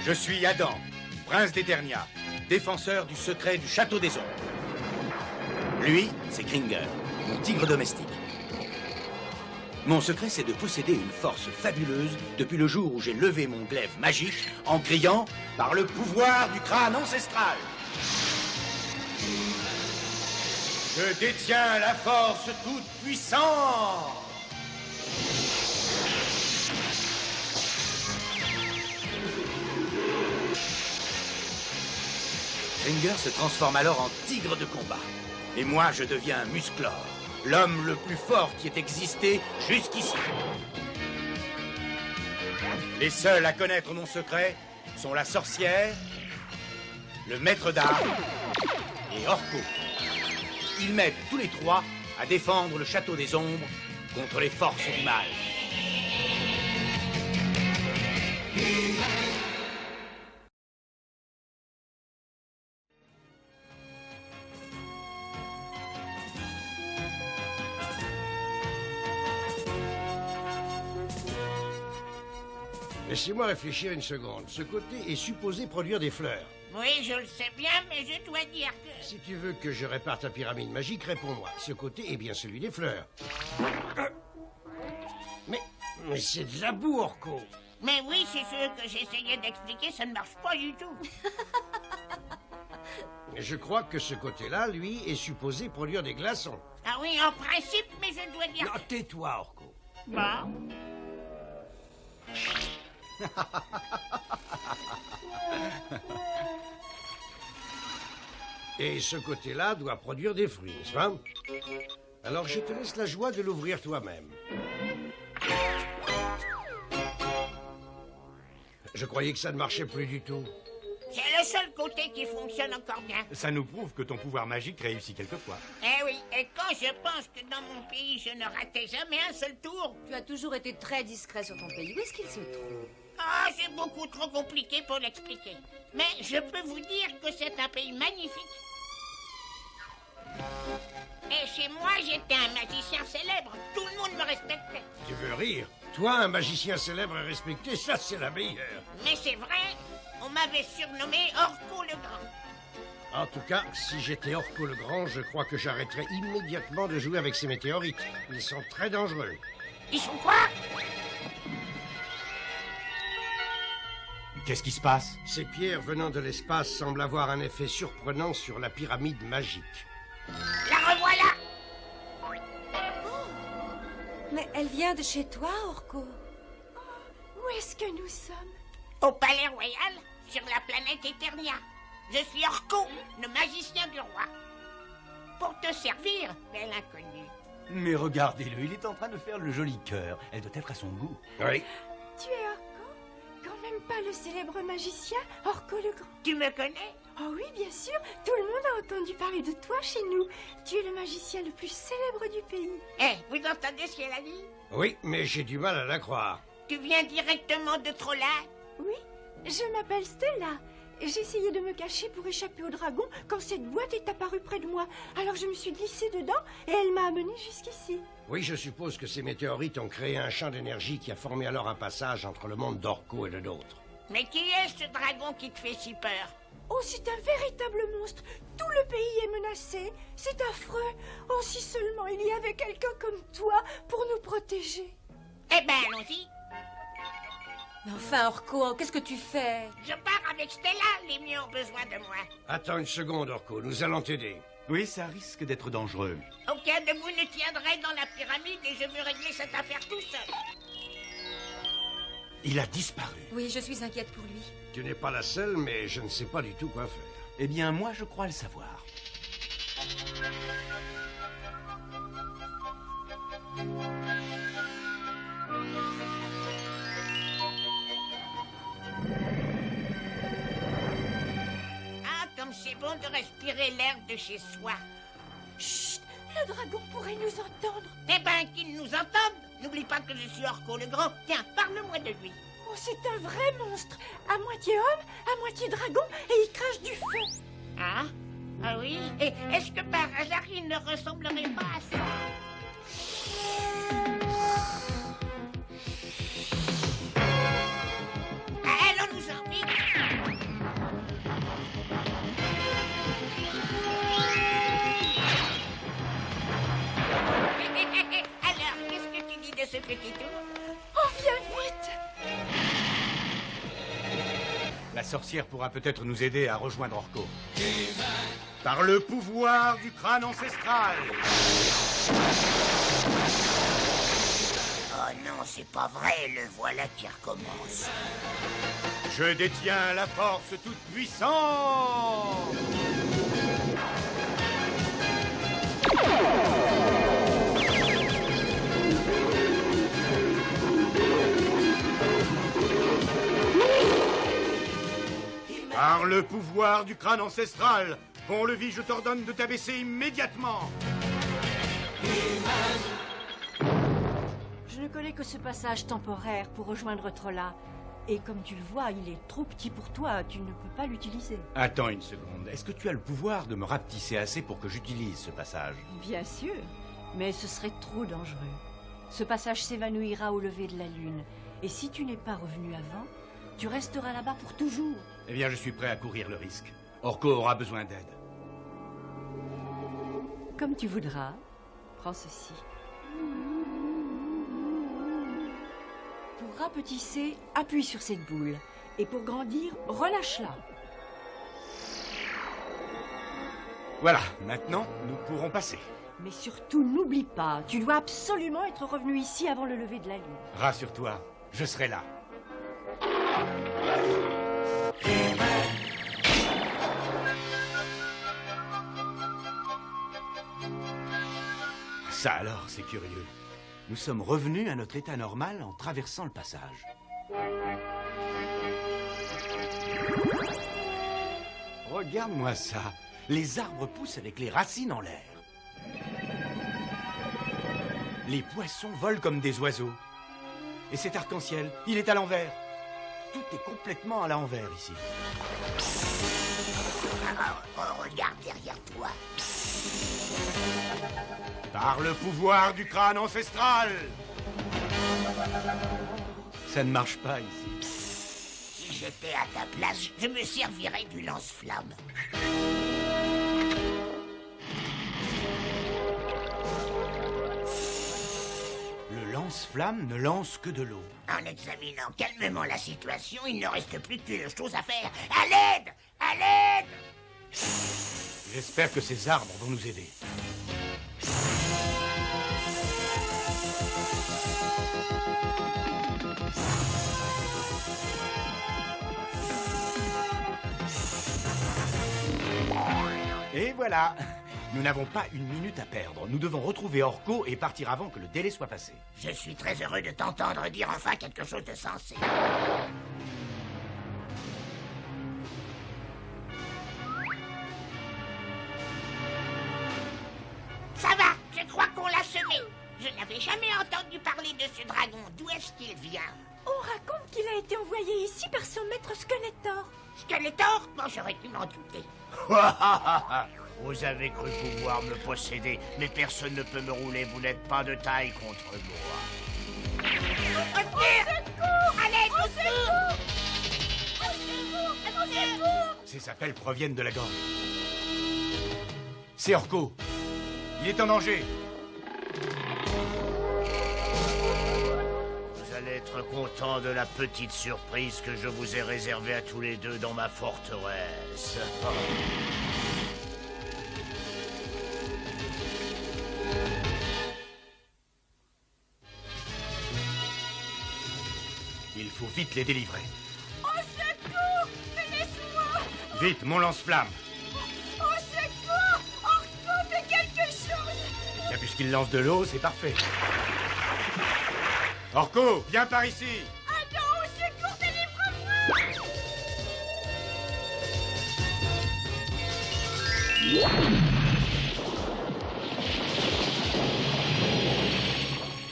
Je suis Adam, prince d'Eternia, défenseur du secret du château des ombres. Lui, c'est Kringer, mon tigre domestique. Mon secret, c'est de posséder une force fabuleuse depuis le jour où j'ai levé mon glaive magique en criant « Par le pouvoir du crâne ancestral !» Je détiens la force toute puissante. Kringer se transforme alors en tigre de combat. Et moi, je deviens Musclor, l'homme le plus fort qui ait existé jusqu'ici. Les seuls à connaître mon secret sont la sorcière, le maître d'armes et Orko. Ils m'aident tous les trois à défendre le château des ombres contre les forces du mal. Laissez-moi réfléchir une seconde. Ce côté est supposé produire des fleurs. Oui, je le sais bien, mais je dois dire que... Si tu veux que je répare ta pyramide magique, réponds-moi. Ce côté est bien celui des fleurs. Mais c'est de la boue, Orko. Mais oui, c'est ce que j'essayais d'expliquer, ça ne marche pas du tout. Je crois que ce côté-là, lui, est supposé produire des glaçons. Ah oui, en principe, mais je dois dire... Non, tais-toi, Orko. Bah... Et ce côté-là doit produire des fruits, n'est-ce pas? Alors je te laisse la joie de l'ouvrir toi-même. Je croyais que ça ne marchait plus du tout. C'est le seul côté qui fonctionne encore bien. Ça nous prouve que ton pouvoir magique réussit quelquefois. Eh oui, et quand je pense que dans mon pays, je ne ratais jamais un seul tour... Tu as toujours été très discret sur ton pays. Où est-ce qu'il se trouve? Ah, c'est beaucoup trop compliqué pour l'expliquer. Mais je peux vous dire que c'est un pays magnifique. Et chez moi, j'étais un magicien célèbre. Tout le monde me respectait. Tu veux rire? Toi, un magicien célèbre et respecté, ça c'est la meilleure. Mais c'est vrai, on m'avait surnommé Orko le Grand. En tout cas, si j'étais Orko le Grand, je crois que j'arrêterais immédiatement de jouer avec ces météorites. Ils sont très dangereux. Ils sont quoi? Qu'est-ce qui se passe? Ces pierres venant de l'espace semblent avoir un effet surprenant sur la pyramide magique. La revoilà! Mais elle vient de chez toi, Orko. Où est-ce que nous sommes? Au palais royal, sur la planète Eternia. Je suis Orko, le magicien du roi. Pour te servir, belle inconnue. Mais regardez-le, il est en train de faire le joli cœur. Elle doit être à son goût. Oui. Tu es Orko? Quand même pas le célèbre magicien Orko le Grand? Tu me connais? Oh oui, bien sûr. Tout le monde a entendu parler de toi chez nous. Tu es le magicien le plus célèbre du pays. Eh, vous entendez ce qu'elle a dit? Oui, mais j'ai du mal à la croire. Tu viens directement de Trolla? Oui, je m'appelle Stella. J'essayais de me cacher pour échapper au dragon quand cette boîte est apparue près de moi. Alors je me suis glissée dedans et elle m'a amenée jusqu'ici. Oui, je suppose que ces météorites ont créé un champ d'énergie qui a formé alors un passage entre le monde d'Orko et le nôtre. Mais qui est ce dragon qui te fait si peur? Oh, c'est un véritable monstre. Tout le pays est menacé. C'est affreux. Oh, si seulement il y avait quelqu'un comme toi pour nous protéger. Eh ben, allons-y. Mais enfin, Orko, qu'est-ce que tu fais? Je pars avec Stella, les miens ont besoin de moi. Attends une seconde, Orko, nous allons t'aider. Oui, ça risque d'être dangereux. Aucun de vous ne tiendrait dans la pyramide et je veux régler cette affaire tout seul. Il a disparu. Oui, je suis inquiète pour lui. Tu n'es pas la seule, mais je ne sais pas du tout quoi faire. Eh bien, moi, je crois le savoir. Ah, comme c'est bon de respirer l'air de chez soi. Chut, le dragon pourrait nous entendre. Eh ben, qu'il nous entende. N'oublie pas que je suis Orko le Grand. Tiens, parle-moi de lui. Oh, c'est un vrai monstre. À moitié homme, à moitié dragon, et il crache du feu. Ah? Ah oui? Et est-ce que par hasard il ne ressemblerait pas à ça? Allons-nous-en vite. petit tour. Oh, viens vite! La sorcière pourra peut-être nous aider à rejoindre Orko. Par le pouvoir du crâne ancestral. Oh non, c'est pas vrai, le voilà qui recommence. Je détiens la force toute puissante. Par le pouvoir du crâne ancestral, Pont-Levis, je t'ordonne de t'abaisser immédiatement. Je ne connais que ce passage temporaire pour rejoindre Trolla. Et comme tu le vois, il est trop petit pour toi, tu ne peux pas l'utiliser. Attends une seconde, est-ce que tu as le pouvoir de me rapetisser assez pour que j'utilise ce passage? Bien sûr, mais ce serait trop dangereux. Ce passage s'évanouira au lever de la lune. Et si tu n'es pas revenu avant, tu resteras là-bas pour toujours. Eh bien, je suis prêt à courir le risque. Orko aura besoin d'aide. Comme tu voudras. Prends ceci. Pour rapetisser, appuie sur cette boule. Et pour grandir, relâche-la. Voilà, maintenant, nous pourrons passer. Mais surtout, n'oublie pas, tu dois absolument être revenu ici avant le lever de la lune. Rassure-toi, je serai là. Ça alors, c'est curieux. Nous sommes revenus à notre état normal en traversant le passage. Regarde-moi ça. Les arbres poussent avec les racines en l'air. Les poissons volent comme des oiseaux. Et cet arc-en-ciel, il est à l'envers. Tout est complètement à l'envers ici. Regarde derrière toi. Par le pouvoir du crâne ancestral. Ça ne marche pas ici. Si j'étais à ta place, je me servirais du lance-flamme. Le lance-flamme ne lance que de l'eau. En examinant calmement la situation, il ne reste plus qu'une chose à faire. À l'aide! À l'aide! J'espère que ces arbres vont nous aider. Et voilà. Nous n'avons pas une minute à perdre. Nous devons retrouver Orko et partir avant que le délai soit passé. Je suis très heureux de t'entendre dire enfin quelque chose de sensé. Ça va, je crois qu'on l'a semé. Je n'avais jamais entendu parler de ce dragon. D'où est-ce qu'il vient? On raconte qu'il a été envoyé ici par son maître Skeletor. Skeletor? Bon, j'aurais pu m'en douter. Vous avez cru pouvoir me posséder, mais personne ne peut me rouler. Vous n'êtes pas de taille contre moi. Allez, au secours! Au secours! Ces appels proviennent de la gorge. C'est Orko. Il est en danger. Vous allez être content de la petite surprise que je vous ai réservée à tous les deux dans ma forteresse. Il faut vite les délivrer. Au secours! Mais laisse-moi! Vite, mon lance-flamme. Au secours! Orko, fais quelque chose! Bien, puisqu'il lance de l'eau, c'est parfait. Orko, viens par ici. Ah non, au secours, délivre-moi!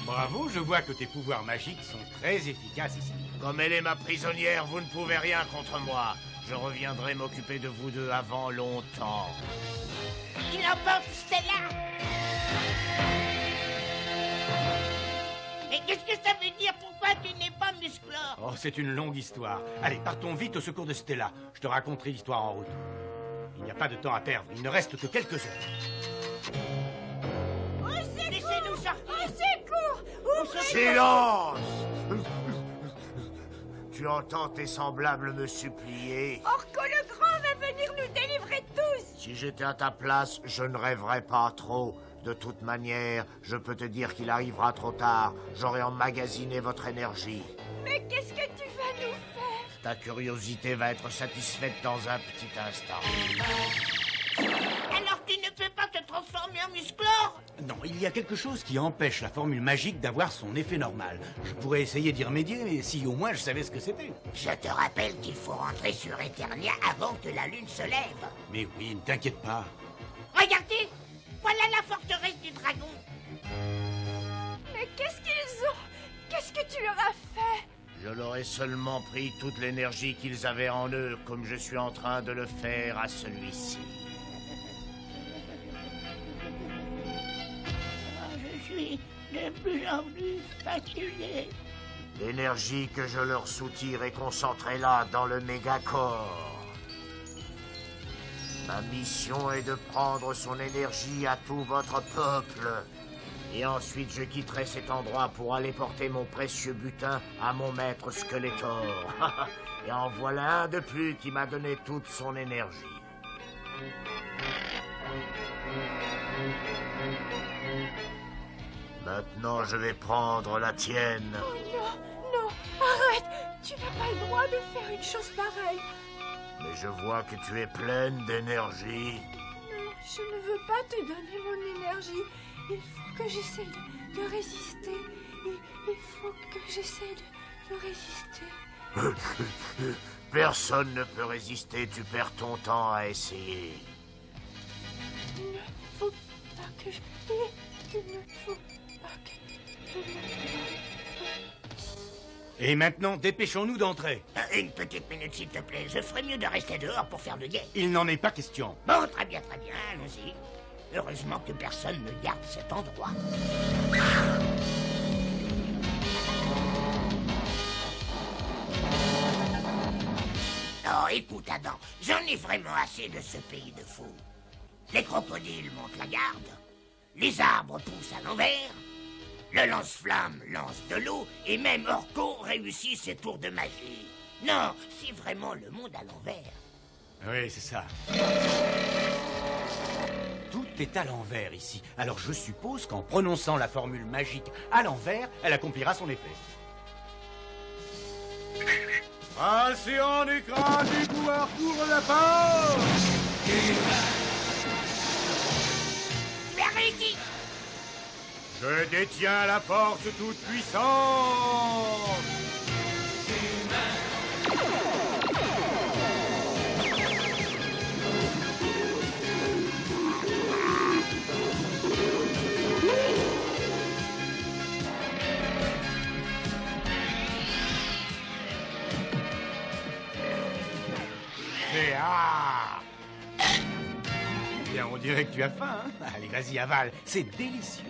Bravo, je vois que tes pouvoirs magiques sont très efficaces ici. Comme elle est ma prisonnière, vous ne pouvez rien contre moi. Je reviendrai m'occuper de vous deux avant longtemps. Il emporte Stella! Mais qu'est-ce que ça veut dire? Pourquoi tu n'es pas Musclor? Oh, c'est une longue histoire. Allez, partons vite au secours de Stella. Je te raconterai l'histoire en route. Il n'y a pas de temps à perdre. Il ne reste que quelques heures. Laissez-nous sortir! Au secours! Au Ouvrez! Silence! Tu entends tes semblables me supplier? Orko le Grand va venir nous délivrer tous. Si j'étais à ta place, je ne rêverais pas trop. De toute manière, je peux te dire qu'il arrivera trop tard. J'aurai emmagasiné votre énergie. Mais qu'est-ce que tu vas nous faire? Ta curiosité va être satisfaite dans un petit instant. Alors tu ne peux pas te transformer en musclore? Non, il y a quelque chose qui empêche la formule magique d'avoir son effet normal. Je pourrais essayer d'y remédier, mais si au moins je savais ce que c'était. Je te rappelle qu'il faut rentrer sur Eternia avant que la lune se lève. Mais oui, ne t'inquiète pas. Regardez, voilà la forteresse du dragon. Mais qu'est-ce qu'ils ont? Qu'est-ce que tu leur as fait? Je leur ai seulement pris toute l'énergie qu'ils avaient en eux, comme je suis en train de le faire à celui-ci. Je suis de plus en plus fatigué. L'énergie que je leur soutire est concentrée là, dans le mégacorps. Ma mission est de prendre son énergie à tout votre peuple. Et ensuite, je quitterai cet endroit pour aller porter mon précieux butin à mon maître Skeletor. Et en voilà un de plus qui m'a donné toute son énergie. Maintenant, je vais prendre la tienne. Oh non, non, arrête. Tu n'as pas le droit de faire une chose pareille. Mais je vois que tu es pleine d'énergie. Non, je ne veux pas te donner mon énergie. Il faut que j'essaie de résister. Il faut que j'essaie de résister. Personne ne peut résister, tu perds ton temps à essayer. Il ne faut pas que je... Il ne faut pas que... Et maintenant, dépêchons-nous d'entrer. Une petite minute, s'il te plaît. Je ferais mieux de rester dehors pour faire le guet. Il n'en est pas question. Bon, très bien, allons-y. Heureusement que personne ne garde cet endroit. Oh, écoute, Adam, j'en ai vraiment assez de ce pays de fous. Les crocodiles montent la garde, les arbres poussent à l'envers, le lance-flamme lance de l'eau, et même Orko réussit ses tours de magie. Non, c'est vraiment le monde à l'envers. Oui, c'est ça. Tout est à l'envers ici. Alors je suppose qu'en prononçant la formule magique à l'envers, elle accomplira son effet. Passez en écrase et pouvoir couvre la force! Tu as réussi! Je détiens la force toute puissante! Bien, on dirait que tu as faim, hein? Allez, vas-y, avale. C'est délicieux.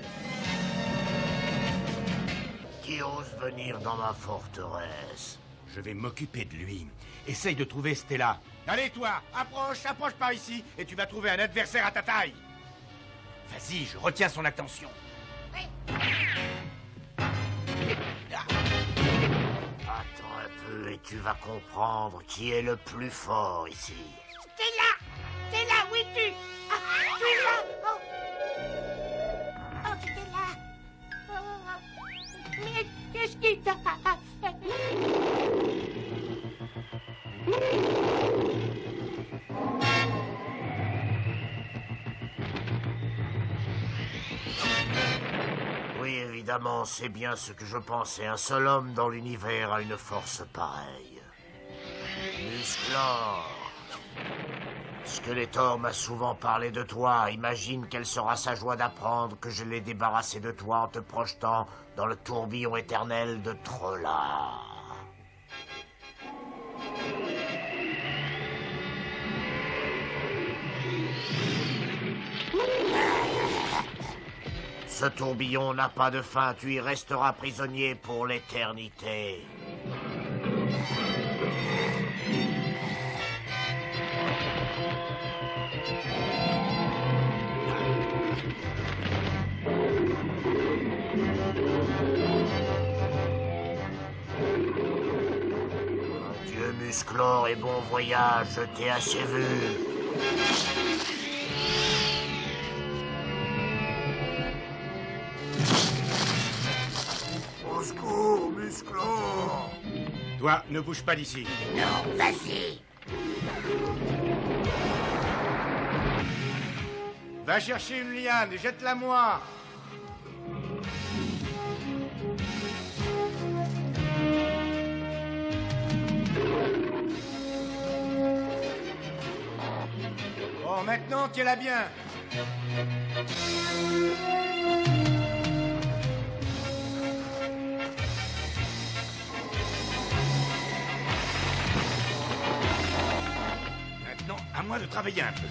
Qui ose venir dans ma forteresse? Je vais m'occuper de lui. Essaye de trouver Stella. Allez, toi, approche par ici, et tu vas trouver un adversaire à ta taille. Vas-y, je retiens son attention. Attends un peu et tu vas comprendre qui est le plus fort ici. Stella! Stella, où es-tu? Ah, tu es là! Oh, oh Stella! Oh, mais qu'est-ce qu'il t'a fait? Oui, évidemment, c'est bien ce que je pensais. Un seul homme dans l'univers a une force pareille. Musclor. Skeletor m'a souvent parlé de toi. Imagine quelle sera sa joie d'apprendre que je l'ai débarrassé de toi en te projetant dans le tourbillon éternel de Trolla. Ce tourbillon n'a pas de fin, tu y resteras prisonnier pour l'éternité. Musclor et bon voyage, je t'ai assez vu. Au secours, Musclor! Toi, ne bouge pas d'ici. Non, vas-y. Va chercher une liane et jette-la moi. Bon, maintenant, tiens-la bien. Maintenant, à moi de travailler un peu.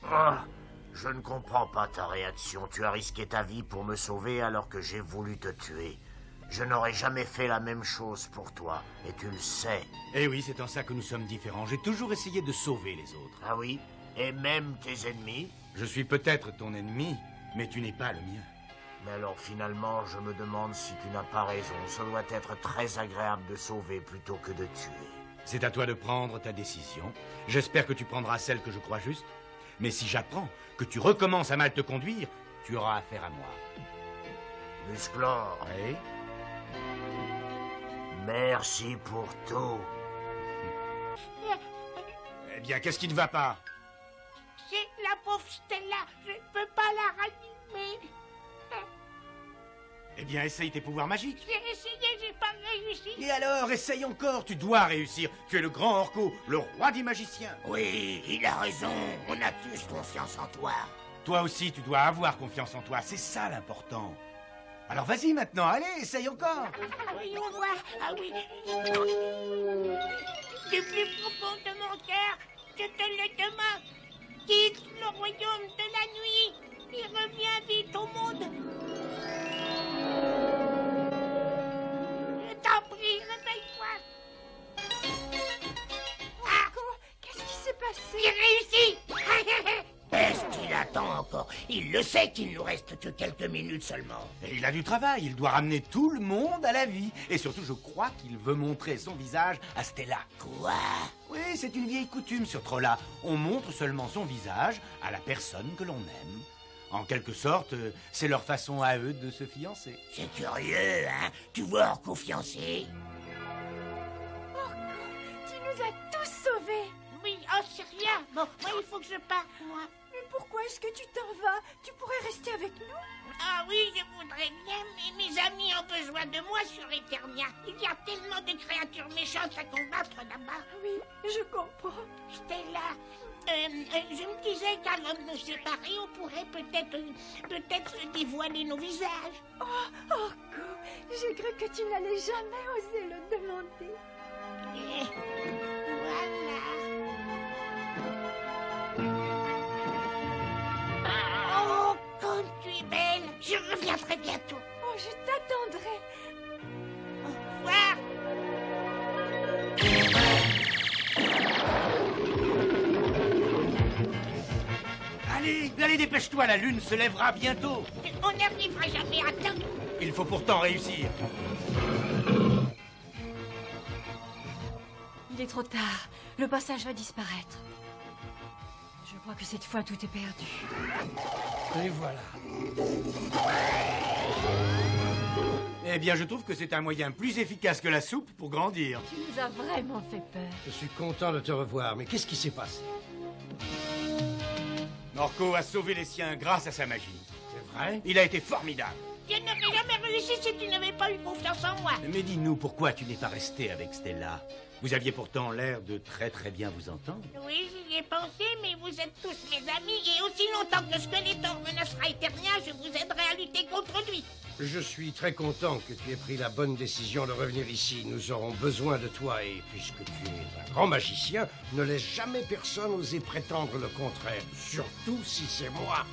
Ah, je ne comprends pas ta réaction. Tu as risqué ta vie pour me sauver alors que j'ai voulu te tuer. Je n'aurais jamais fait la même chose pour toi, et tu le sais. Eh oui, c'est en ça que nous sommes différents. J'ai toujours essayé de sauver les autres. Ah oui? Et même tes ennemis? Je suis peut-être ton ennemi, mais tu n'es pas le mien. Mais alors finalement, je me demande si tu n'as pas raison. Ça doit être très agréable de sauver plutôt que de tuer. C'est à toi de prendre ta décision. J'espère que tu prendras celle que je crois juste. Mais si j'apprends que tu recommences à mal te conduire, tu auras affaire à moi. Musclor, Oui? merci pour tout. Eh bien, qu'est-ce qui ne va pas? C'est la pauvre Stella. Je ne peux pas la ranimer. Eh bien, essaye tes pouvoirs magiques. J'ai essayé, j'ai pas réussi. Et alors, essaye encore, tu dois réussir. Tu es le grand Orko, le roi des magiciens. Oui, il a raison. On a tous confiance en toi. Toi aussi, tu dois avoir confiance en toi, c'est ça l'important. Alors vas-y maintenant, allez, essaye encore. Voyons voir. Ah oui. Du plus profond de mon cœur, je te le demande. Quitte le royaume de la nuit et reviens vite au monde. Je t'en prie, réveille-toi. Orko, qu'est-ce qui s'est passé? J'ai réussi. Est-ce qu'il attend encore? Il le sait qu'il nous reste que quelques minutes seulement. Et il a du travail, il doit ramener tout le monde à la vie. Et surtout, je crois qu'il veut montrer son visage à Stella. Quoi? Oui, c'est une vieille coutume sur Trolla. On montre seulement son visage à la personne que l'on aime. En quelque sorte, c'est leur façon à eux de se fiancer. C'est curieux, hein? Tu vois Orko fiancé? Orko, tu nous as tous sauvés. Oui, oh, c'est rien. Bon, moi, il faut que je parte, moi. Mais pourquoi est-ce que tu t'en vas? Tu pourrais rester avec nous? Ah oui, je voudrais bien, mais mes amis ont besoin de moi sur Eternia. Il y a tellement de créatures méchantes à combattre là-bas. Oui, je comprends. Stella, je me disais qu'avant de nous séparer, on pourrait peut-être se dévoiler nos visages. Oh, Orko, j'ai cru que tu n'allais jamais oser le demander. Et voilà. Oh, comme tu es belle. Je reviendrai bientôt. Oh, je t'attendrai. Au revoir. Allez, dépêche-toi, la lune se lèvera bientôt. On n'arrivera jamais à temps. Il faut pourtant réussir. Il est trop tard. Le passage va disparaître. Je crois que cette fois, tout est perdu. Et voilà. Eh bien, je trouve que c'est un moyen plus efficace que la soupe pour grandir. Tu nous as vraiment fait peur. Je suis content de te revoir, mais qu'est-ce qui s'est passé? Orko a sauvé les siens grâce à sa magie. C'est vrai? Il a été formidable. Je n'aurais jamais réussi si tu n'avais pas eu confiance en moi. Mais dis-nous, pourquoi tu n'es pas resté avec Stella? Vous aviez pourtant l'air de très très bien vous entendre. Oui, j'y ai pensé, mais vous êtes tous mes amis, et aussi longtemps que Skeletor menacera Eternia, je vous aiderai à lutter contre lui. Je suis très content que tu aies pris la bonne décision de revenir ici. Nous aurons besoin de toi et puisque tu es un grand magicien, ne laisse jamais personne oser prétendre le contraire. Surtout si c'est moi.